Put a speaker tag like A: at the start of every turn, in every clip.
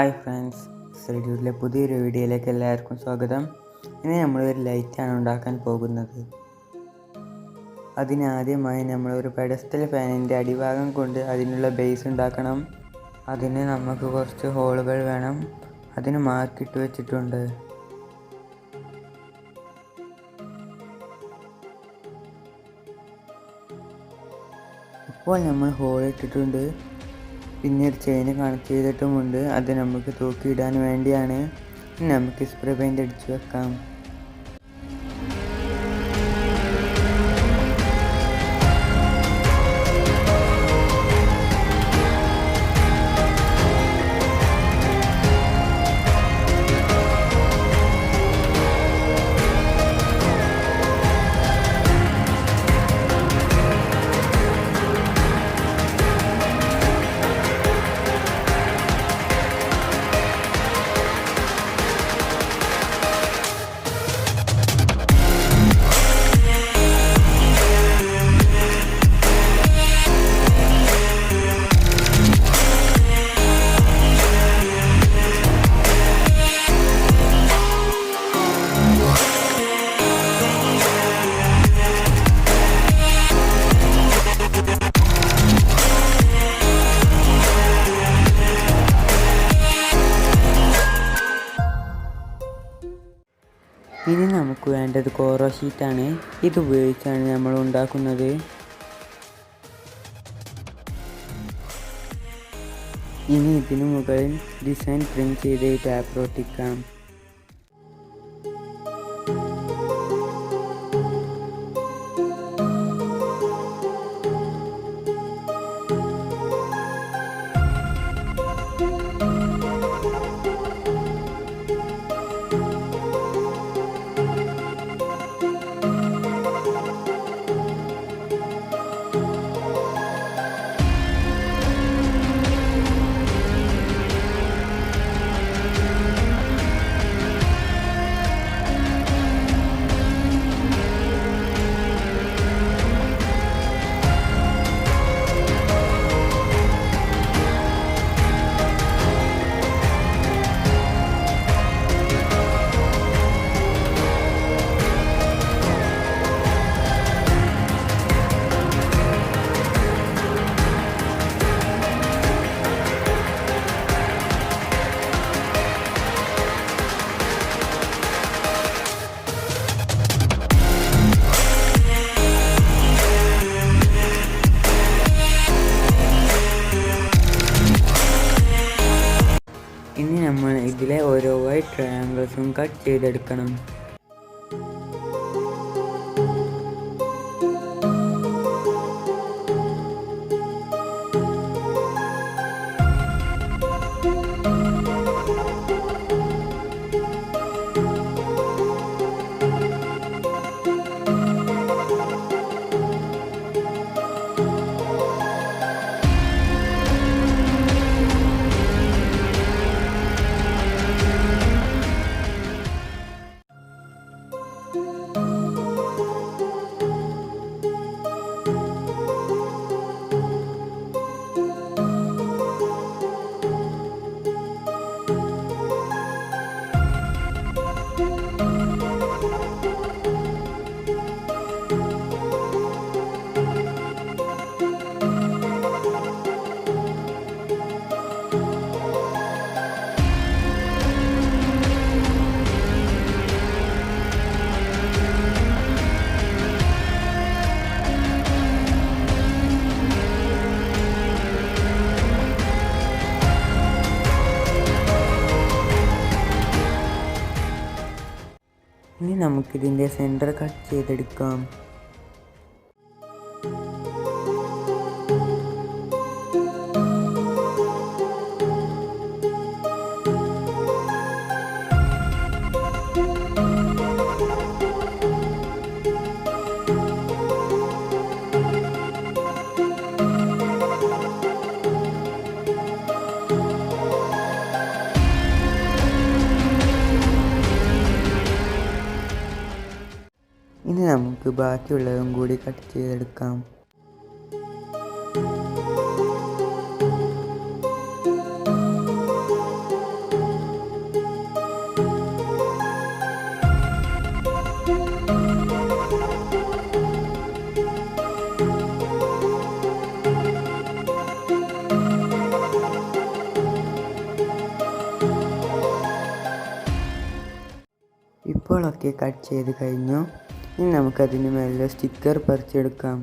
A: Hi friends, സ്റ്റുഡിയോയിലെ പുതിയൊരു വീഡിയോയിലേക്ക് എല്ലാവർക്കും സ്വാഗതം. ഇനി നമ്മളൊരു ലൈറ്റാണ് ഉണ്ടാക്കാൻ പോകുന്നത്. അതിനാദ്യമായി നമ്മളൊരു പെഡസ്റ്റൽ ഫാനിൻ്റെ അടിഭാഗം കൊണ്ട് അതിനുള്ള ബേസ് ഉണ്ടാക്കണം. അതിന് നമുക്ക് കുറച്ച് ഹോളുകൾ വേണം. അതിന് മാർക്കിട്ട് വെച്ചിട്ടുണ്ട്. ഇപ്പോൾ നമ്മൾ ഹോൾ ഇട്ടിട്ടുണ്ട്. പിന്നെ ഒരു ചെയിന് കണക്ട് ചെയ്തിട്ടുമുണ്ട്. അത് നമുക്ക് തൂക്കിയിടാൻ വേണ്ടിയാണ്. നമുക്ക് സ്പ്രേ പെയിൻ്റ് അടിച്ചു വെക്കാം. ഇനി നമുക്ക് വേണ്ടത് കോറോ ഷീറ്റാണ്. ഇത് ഉപയോഗിച്ചാണ് നമ്മൾ ഉണ്ടാക്കുന്നത്. ഇനി ഇതിനു മുകളിൽ ഡിസൈൻ പ്രിന്റ് ചെയ്ത് പേപ്പർ ഒട്ടിക്കാം. ഇനി നമ്മൾ ഇതിലെ ഓരോ വൈറ്റ് ട്രയാങ്കിൾസും കട്ട് ചെയ്തെടുക്കണം. ഇനി നമുക്കിതിൻ്റെ സെൻറ്റർ കട്ട് ചെയ്തെടുക്കാം. ഇനി നമുക്ക് ബാക്കിയുള്ളതും കൂടി കട്ട് ചെയ്തെടുക്കാം. ഇപ്പോഴൊക്കെ കട്ട് ചെയ്ത് കഴിഞ്ഞു. ഇനി നമുക്കതിന് മേലെ സ്റ്റിക്കർ പറിച്ചെടുക്കാം.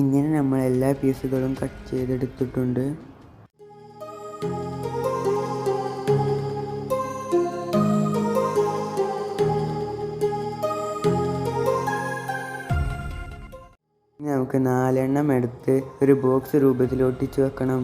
A: ഇങ്ങനെ നമ്മൾ എല്ലാ പീസുകളും കട്ട് ചെയ്തെടുത്തിട്ടുണ്ട്. ഇനി നമുക്ക് 4 എണ്ണം എടുത്ത് ഒരു ബോക്സ് രൂപത്തിൽ ഒട്ടിച്ചു വെക്കണം.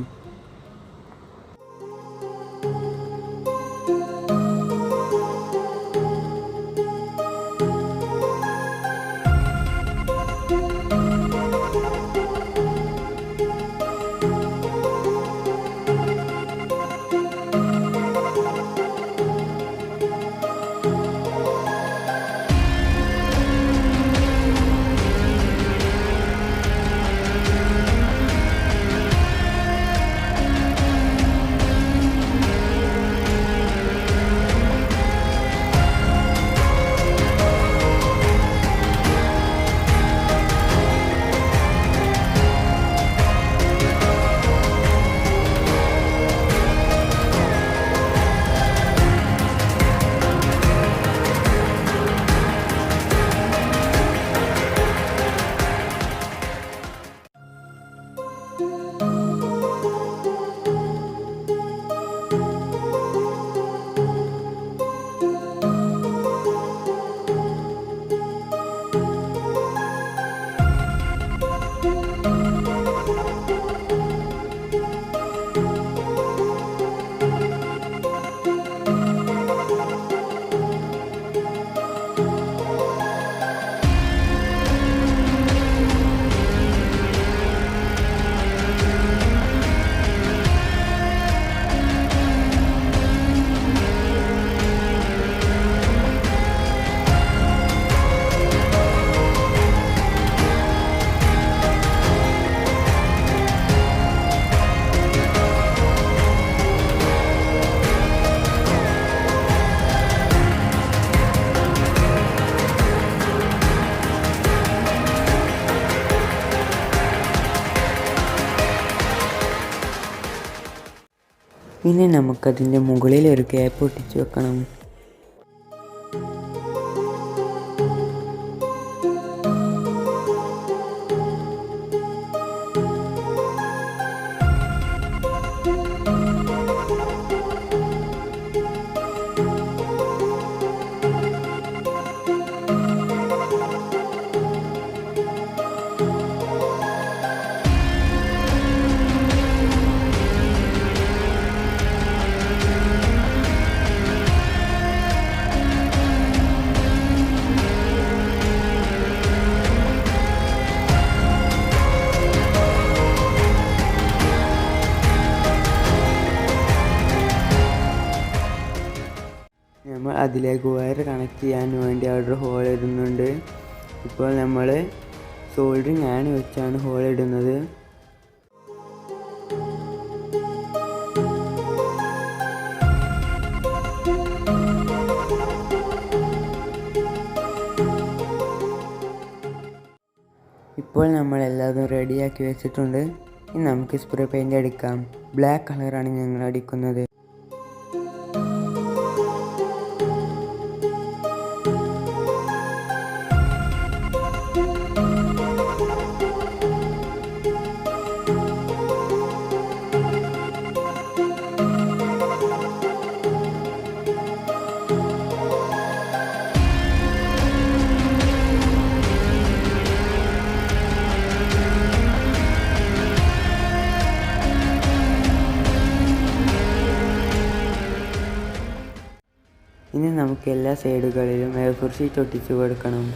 A: ഇനി നമുക്കതിൻ്റെ മുകളിൽ ഒരു ക്യാപ്പ് ഒട്ടിച്ചു വെക്കണം. നമ്മൾ അതിലേക്ക് വയർ കണക്ട് ചെയ്യാൻ വേണ്ടി അവിടെ ഹോൾ ഇടുന്നുണ്ട്. ഇപ്പോൾ നമ്മൾ സോൾഡറിങ് ആണ് വെച്ചാണ് ഹോൾ ഇടുന്നത്. ഇപ്പോൾ നമ്മളെല്ലാതും റെഡിയാക്കി വെച്ചിട്ടുണ്ട്. ഇനി നമുക്ക് സ്പ്രേ പെയിൻ്റ് അടിക്കാം. ബ്ലാക്ക് കളറാണ് ഞങ്ങൾ അടിക്കുന്നത്. ഇനി നമുക്ക് എല്ലാ സൈഡുകളിലും A4 ഷീറ്റ് ഒട്ടിച്ചു കൊടുക്കണം.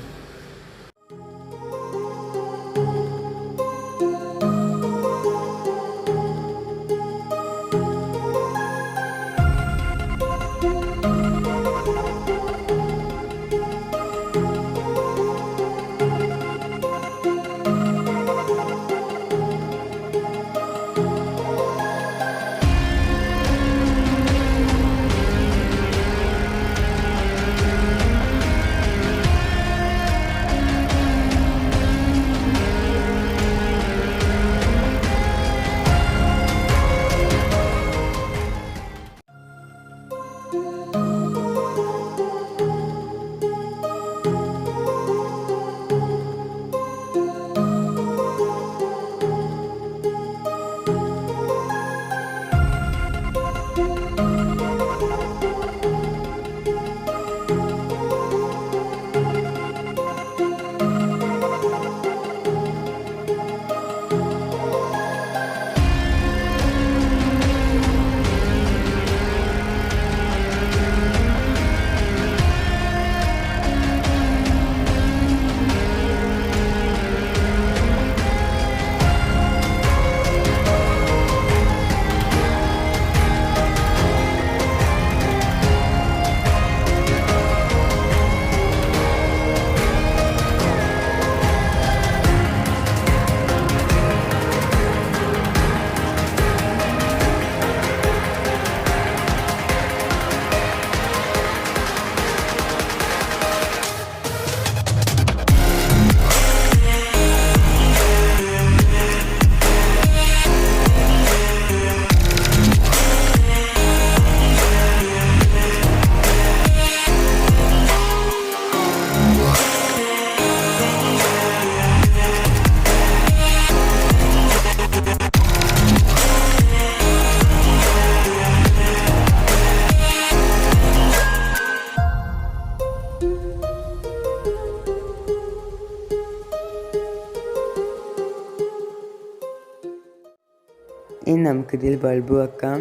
A: ഇനി നമുക്കിതിൽ ബൾബ് വെക്കാം.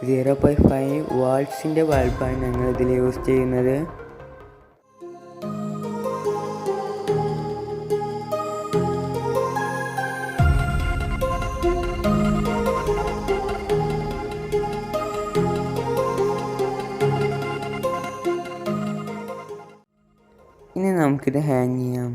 A: 0.5 വാട്ട്സിൻ്റെ ബൾബാണ് ഞങ്ങളിതിൽ യൂസ് ചെയ്യുന്നത്. ഇനി നമുക്കിത് ഹാങ് ചെയ്യാം.